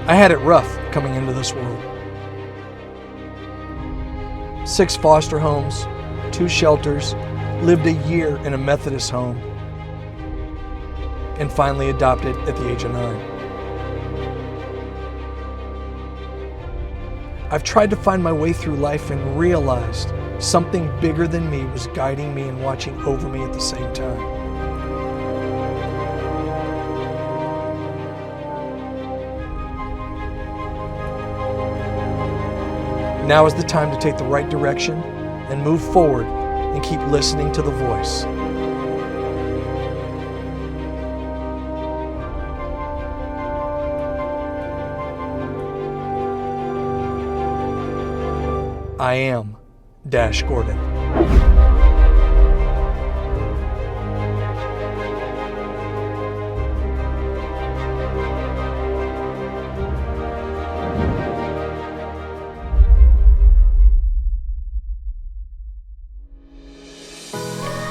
I had it rough coming into this world. 6 foster homes, 2 shelters, lived a year in a Methodist home, and finally adopted at the age of 9. I've tried to find my way through life and realized something bigger than me was guiding me and watching over me at the same time. Now is the time to take the right direction and move forward and keep listening to the voice. I am Dash Gordon.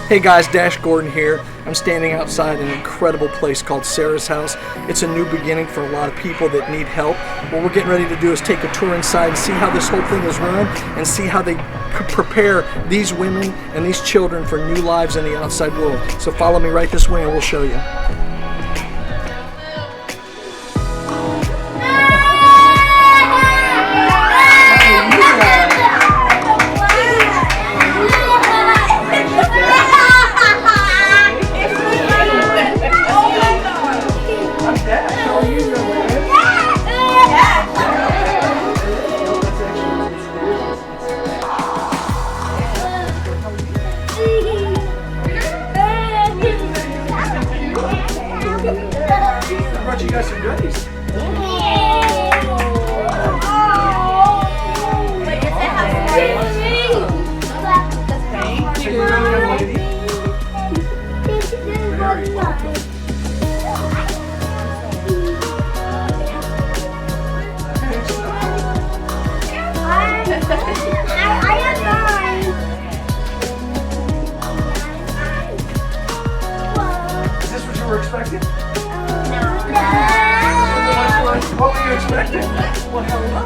Hey guys, Dash Gordon here. I'm standing outside an incredible place called Sarah's House. It's a new beginning for a lot of people that need help. What we're getting ready to do is take a tour inside and see how this whole thing is run and see how they prepare these women and these children for new lives in the outside world. So follow me right this way and we'll show you. I brought you guys some goodies. Is this what you were expecting? What were you expecting? Well, hello.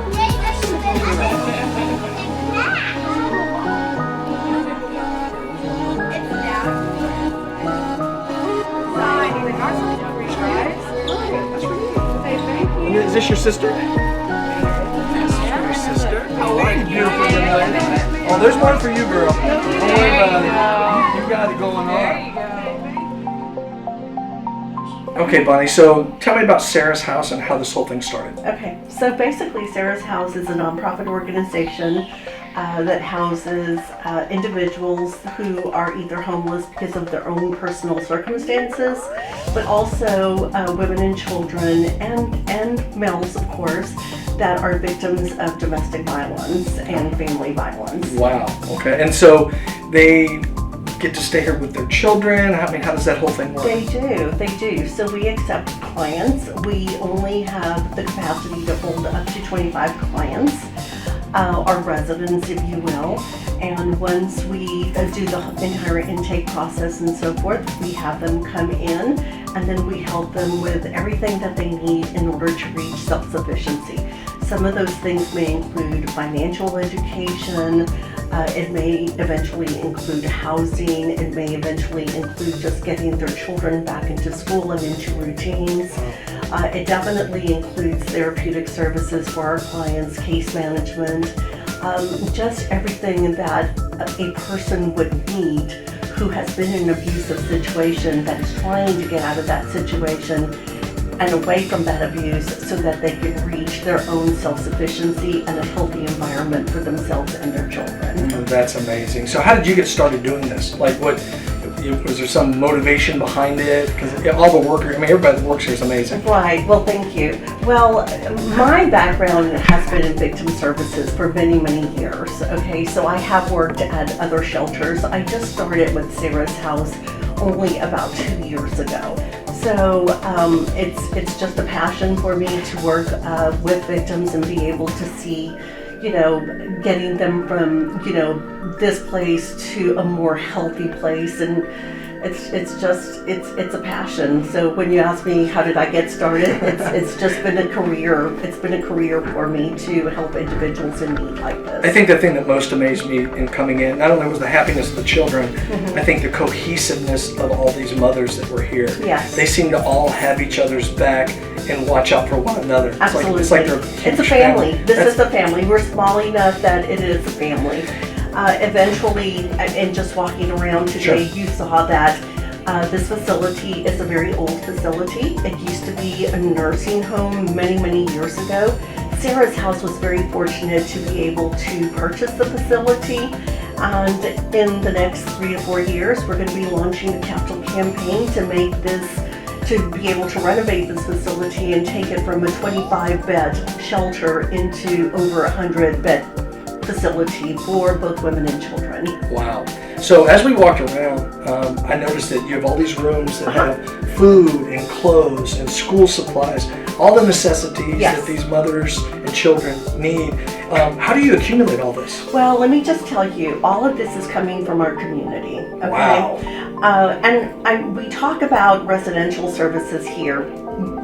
Is this your sister? Your sister? How are you, beautiful young lady? Oh, there's one for you, girl. Don't worry about it. You got it going on. Okay, Bonnie, so tell me about Sarah's House and how this whole thing started. Okay, so basically Sarah's House is a nonprofit organization that houses individuals who are either homeless because of their own personal circumstances, but also women and children and males, of course, that are victims of domestic violence and family violence. Wow, okay. And so they get to stay here with their children? I mean, how does that whole thing work? They do. So we accept clients. We only have the capacity to hold up to 25 clients, our residents, if you will. And once we do the entire intake process and so forth, we have them come in and then we help them with everything that they need in order to reach self-sufficiency. Some of those things may include financial education. It may eventually include housing. It may eventually include just getting their children back into school and into routines. It definitely includes therapeutic services for our clients, case management, just everything that a person would need who has been in an abusive situation that is trying to get out of that situation and away from that abuse so that they can reach their own self-sufficiency and a healthy environment for themselves and their children. Oh, that's amazing. So how did you get started doing this? Like what, was there some motivation behind it? Because all the workers, I mean, everybody that works here is amazing. Right, well, thank you. Well, my background has been in victim services for many, many years, okay? So I have worked at other shelters. I just started with Sarah's House only about 2 years ago. So it's just a passion for me to work with victims and be able to see, getting them from, this place to a more healthy place and it's a passion. So when you ask me how did I get started, it's just been a career. It's been a career for me to help individuals in need like this. I think the thing that most amazed me in coming in, not only was the happiness of the children, I think the cohesiveness of all these mothers that were here. Yes. They seem to all have each other's back and watch out for one another. Absolutely. It's like they're It's a family. This is a family. We're small enough that it is a family. Eventually, and just walking around today, Sure. you saw that this facility is a very old facility. It used to be a nursing home many, many years ago. Sarah's House was very fortunate to be able to purchase the facility. And in the next 3 to 4 years, we're going to be launching a capital campaign to make this, to be able to renovate this facility and take it from a 25-bed shelter into over a 100-bed facility for both women and children. Wow. So as we walked around, I noticed that you have all these rooms that have food and clothes and school supplies, all the necessities that these mothers and children need. How do you accumulate all this? Well, let me just tell you, all of this is coming from our community. Okay? Wow. And we talk about residential services here,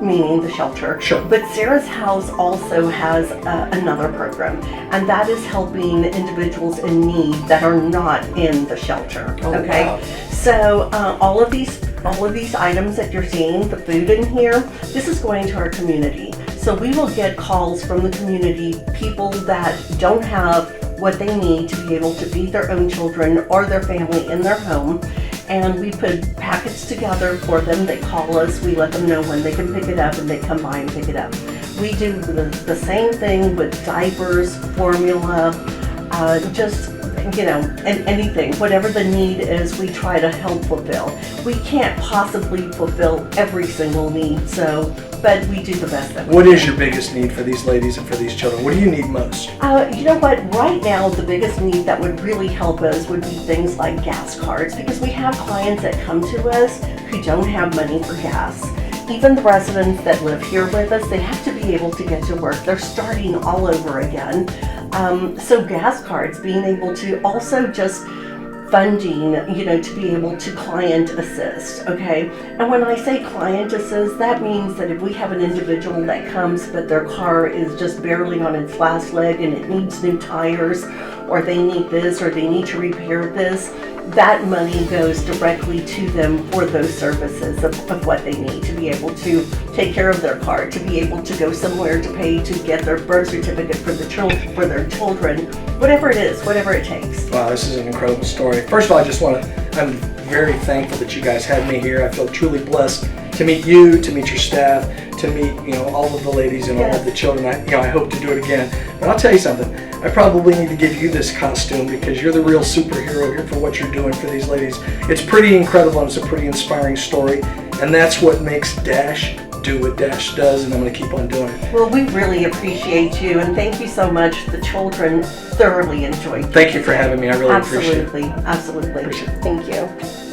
meaning the shelter. Sure. But Sarah's House also has another program, and that is helping individuals in need that are not in the shelter. Oh, okay. wow. So all of these items that you're seeing, the food in here, this is going to our community. So we will get calls from the community, people that don't have what they need to be able to feed their own children or their family in their home. And we put packets together for them. They call us, we let them know when they can pick it up, and they come by and pick it up. We do the same thing with diapers, formula, just, and anything. Whatever the need is, we try to help fulfill. We can't possibly fulfill every single need, but we do the best that we can. What is your biggest need for these ladies and for these children? What do you need most? You know what? Right now, the biggest need that would really help us would be things like gas cards, because we have clients that come to us who don't have money for gas. Even the residents that live here with us, they have to be able to get to work. They're starting all over again. So gas cards, being able to also just funding, to be able to client assist, okay? And when I say client assist, that means that if we have an individual that comes but their car is just barely on its last leg and it needs new tires, or they need this, or they need to repair this, that money goes directly to them for those services of what they need to be able to take care of their car, to be able to go somewhere to pay to get their birth certificate for their children, whatever it is, whatever it takes. Wow, this is an incredible story. First of all, I'm very thankful that you guys had me here. I feel truly blessed to meet you, to meet your staff, to meet all of the ladies and all of the children. I hope to do it again. But I'll tell you something. I probably need to give you this costume, because you're the real superhero here for what you're doing for these ladies. It's pretty incredible, and it's a pretty inspiring story, and that's what makes Dash do what Dash does, and I'm going to keep on doing it. Well, we really appreciate you, and thank you so much. The children thoroughly enjoyed it. Thank you for having me. I really appreciate it. Absolutely. Appreciate it. Thank you.